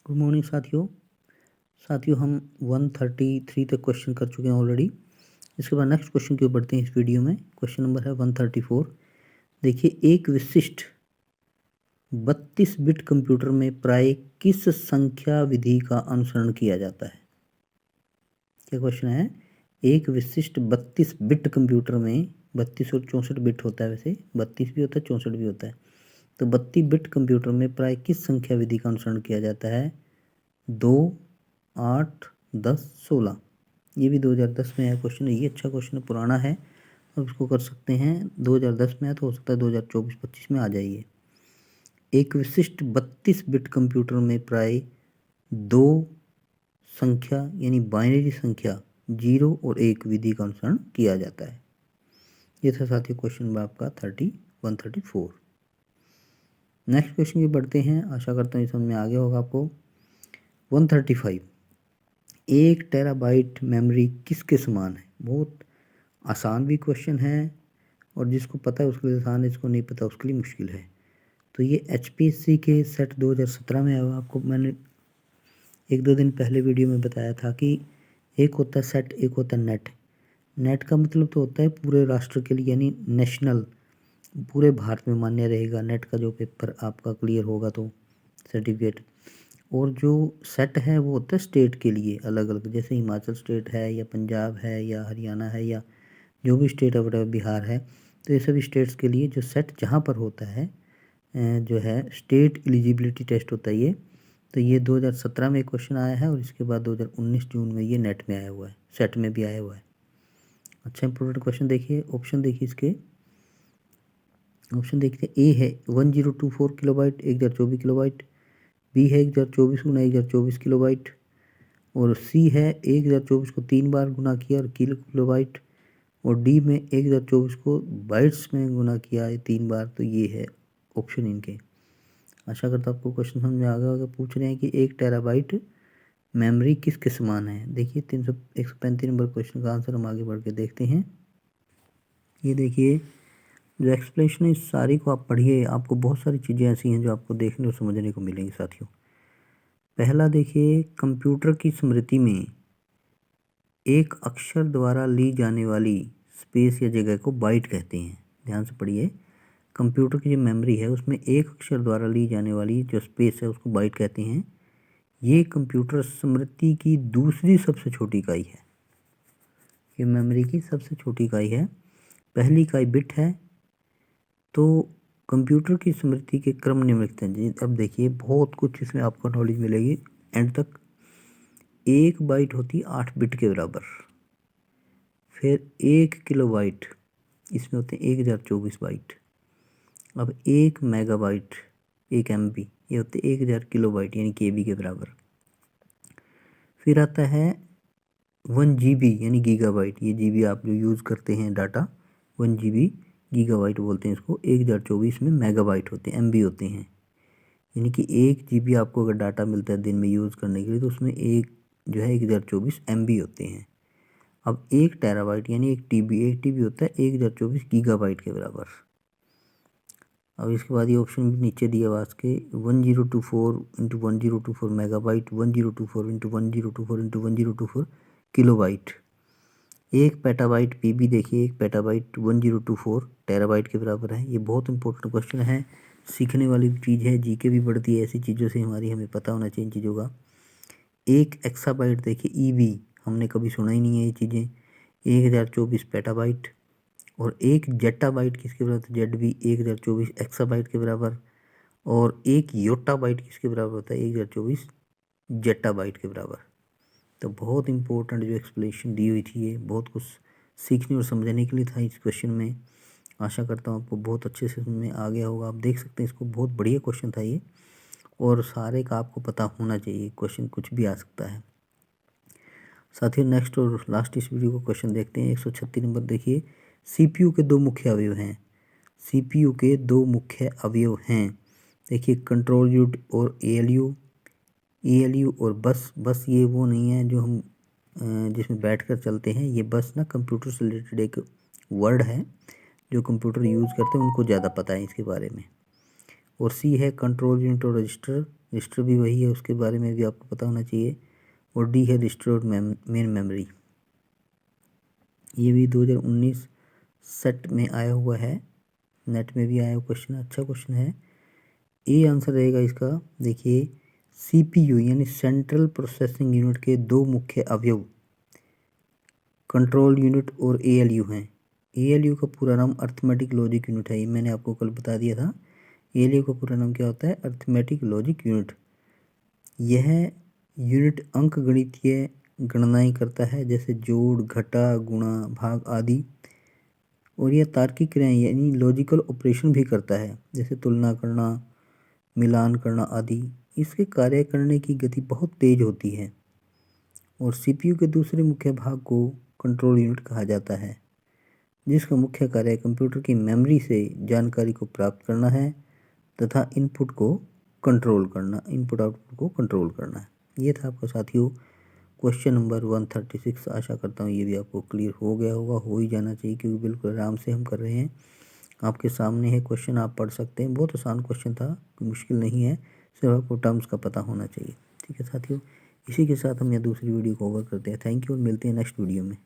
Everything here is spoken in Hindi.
गुड मॉर्निंग साथियों हम 133 तक क्वेश्चन कर चुके हैं ऑलरेडी। इसके बाद नेक्स्ट क्वेश्चन की ओर बढ़ते हैं इस वीडियो में। क्वेश्चन नंबर है 134। देखिए, एक विशिष्ट 32 बिट कंप्यूटर में प्राय किस संख्या विधि का अनुसरण किया जाता है? क्या क्वेश्चन है? एक विशिष्ट 32 बिट कंप्यूटर में 32 और 64 बिट होता है, वैसे 32 भी होता है 64 भी होता है। तो 32 बिट कंप्यूटर में प्राय किस संख्या विधि का अनुसरण किया जाता है? 2, 8, 10, 16। ये भी 2010 में आया क्वेश्चन है। ये अच्छा क्वेश्चन पुराना है, अब इसको कर सकते हैं। 2010 में है तो हो सकता है 2024-25 में आ जाइए। एक विशिष्ट 32 बिट कंप्यूटर में प्राय 2 संख्या यानी बाइनरी संख्या 0 और 1 विधि का अनुसरण किया जाता है। ये था साथियों क्वेश्चन नंबर आपका 134। नेक्स्ट क्वेश्चन की बढ़ते हैं। आशा करता हूँ ये समझ में आ गया होगा आपको। 135। 1 टेराबाइट मेमोरी किसके समान है? बहुत आसान भी क्वेश्चन है, और जिसको पता है उसके लिए आसान है, जिसको नहीं पता उसके लिए मुश्किल है। तो ये HPSC के सेट 2017 में आया। आपको मैंने 1-2 दिन पहले वीडियो में बताया था कि एक होता है सेट, एक होता है नेट। नेट का मतलब तो होता है पूरे राष्ट्र के लिए, यानी नेशनल, पूरे भारत में मान्य रहेगा नेट का जो पेपर आपका क्लियर होगा तो सर्टिफिकेट। और जो सेट है वो होता है स्टेट के लिए अलग अलग, जैसे हिमाचल स्टेट है या पंजाब है या हरियाणा है या जो भी स्टेट है, बिहार है। तो ये सभी स्टेट्स के लिए जो सेट जहाँ पर होता है जो है स्टेट एलिजिबिलिटी टेस्ट होता है ये। तो ये 2017 में क्वेश्चन आया है, और इसके बाद 2019 जून में ये नेट में आया हुआ है, सेट में भी आया हुआ है। अच्छा इंपोर्टेंट क्वेश्चन देखिए, ऑप्शन देखिए इसके। ऑप्शन देखते हैं। ए है 1024 किलोबाइट 1024 किलोबाइट, बी है 1024 गुना 1024 किलोबाइट, और सी है 1024 को 3 बार गुना किया और किलोबाइट, और डी में 1024 को बाइट्स में गुना किया है 3 बार। तो ये है ऑप्शन इनके। आशा करता हूँ आपको क्वेश्चन समझ में आ गया होगा। पूछ रहे हैं कि 1 टेराबाइट मेमोरी किसके समान है। देखिए 135 नंबर क्वेश्चन का आंसर हम आगे बढ़ के देखते हैं। ये देखिए, जो एक्सप्लेनेशन है इस सारी को आप पढ़िए, आपको बहुत सारी चीज़ें ऐसी हैं जो आपको देखने और समझने को मिलेंगी साथियों। पहला देखिए, कंप्यूटर की स्मृति में एक अक्षर द्वारा ली जाने वाली स्पेस या जगह को बाइट कहते हैं। ध्यान से पढ़िए, कंप्यूटर की जो मेमोरी है उसमें एक अक्षर द्वारा ली जाने वाली जो स्पेस है उसको बाइट कहते हैं। ये कंप्यूटर स्मृति की दूसरी सबसे छोटी इकाई है। ये मेमोरी की सबसे छोटी इकाई है। पहली इकाई बिट है। तो कंप्यूटर की स्मृति के क्रम निम्नलिखित हैं। अब देखिए, बहुत कुछ इसमें आपको नॉलेज मिलेगी एंड तक। एक बाइट होती है 8 बिट के बराबर। फिर 1 किलोबाइट, इसमें होते हैं 1024 बाइट। अब 1 मेगाबाइट 1 MB, ये होते हैं 1000 किलोबाइट यानी KB के बराबर। फिर आता है 1 GB यानी गीगाबाइट। ये GB आप जो यूज़ करते हैं डाटा, 1 GB गीगाबाइट बोलते हैं इसको। 1024 में मेगाबाइट होते हैं, MB होते हैं। यानी कि 1 GB आपको अगर डाटा मिलता है दिन में यूज़ करने के लिए, तो उसमें एक जो है 1024 MB होते हैं। अब 1 टेराबाइट यानी 1 TB होता है 1024 गीगाबाइट के बराबर। अब इसके बाद ये ऑप्शन भी नीचे दिया हुआ के 1024 into 1024 megabyte, 1024 into 1024 into 1024 kilobyte. 1 petabyte PB देखिए, 1 पेटाबाइट 1024 टेराबाइट के बराबर है। ये बहुत इंपॉर्टेंट क्वेश्चन है, सीखने वाली चीज़ है, GK भी बढ़ती है ऐसी चीज़ों से हमारी, हमें पता होना चाहिए इन चीज़ों का। 1 एक्साबाइट देखिए, EB हमने कभी सुना ही नहीं है ये चीज़ें। 1024 पेटाबाइट। और 1 जेटाबाइट किसके बराबर? ZB 1024 एक्साबाइट के बराबर। और 1 योटाबाइट किसके बराबर होता है? 1024 जेटाबाइट के बराबर। तो बहुत इंपॉर्टेंट जो एक्सप्लेनेशन दी हुई थी, ये बहुत कुछ सीखने और समझने के लिए था इस क्वेश्चन में। आशा करता हूँ आपको बहुत अच्छे से समझ में आ गया होगा। आप देख सकते हैं इसको, बहुत बढ़िया क्वेश्चन था ये, और सारे का आपको पता होना चाहिए। क्वेश्चन कुछ भी आ सकता है साथियों। नेक्स्ट और लास्ट इस वीडियो को क्वेश्चन देखते हैं। 136 नंबर देखिए, CPU के 2 मुख्य अवयव हैं। CPU के 2 मुख्य अवयव हैं। देखिए, कंट्रोल यूनिट और ALU और बस ये वो नहीं है जो हम जिसमें बैठकर चलते हैं। ये बस ना कंप्यूटर से रिलेटेड एक वर्ड है, जो कंप्यूटर यूज़ करते हैं उनको ज़्यादा पता है इसके बारे में। और सी है कंट्रोल यूनिट और रजिस्टर, रजिस्टर भी वही है, उसके बारे में भी आपको पता होना चाहिए। और डी है रजिस्टर और मेन मेमोरी। ये भी 2019 सेट में आया हुआ है, नेट में भी आया हुआ क्वेश्चन, अच्छा क्वेश्चन है। ए आंसर रहेगा इसका। देखिए सीपीयू यानी सेंट्रल प्रोसेसिंग यूनिट के दो मुख्य अवयव कंट्रोल यूनिट और एएलयू हैं। एएलयू का पूरा नाम अर्थमेटिक लॉजिक यूनिट है, ये मैंने आपको कल बता दिया था। एएलयू का पूरा नाम क्या होता है? Arithmetic logic unit. यह यूनिट अंक गणितीय गणनाएं करता है, जैसे जोड़, घटा, गुणा, भाग आदि। और यह तार्किक क्रियाएं यानी लॉजिकल ऑपरेशन भी करता है, जैसे तुलना करना, मिलान करना आदि। इसके कार्य करने की गति बहुत तेज होती है। और सीपीयू के दूसरे मुख्य भाग को कंट्रोल यूनिट कहा जाता है, जिसका मुख्य कार्य कंप्यूटर की मेमोरी से जानकारी को प्राप्त करना है तथा इनपुट को कंट्रोल करना, इनपुट आउटपुट को कंट्रोल करना है। ये था आपका साथियों क्वेश्चन नंबर 136। आशा करता हूँ ये भी आपको क्लियर हो गया होगा, हो ही जाना चाहिए, क्योंकि बिल्कुल आराम से हम कर रहे हैं। आपके सामने है क्वेश्चन, आप पढ़ सकते हैं। बहुत आसान क्वेश्चन था, मुश्किल नहीं है, सिर्फ आपको टर्म्स का पता होना चाहिए। ठीक है साथियों, इसी के साथ हम यह दूसरी वीडियो को ओवर करते हैं। थैंक यू और मिलते हैं नेक्स्ट वीडियो में।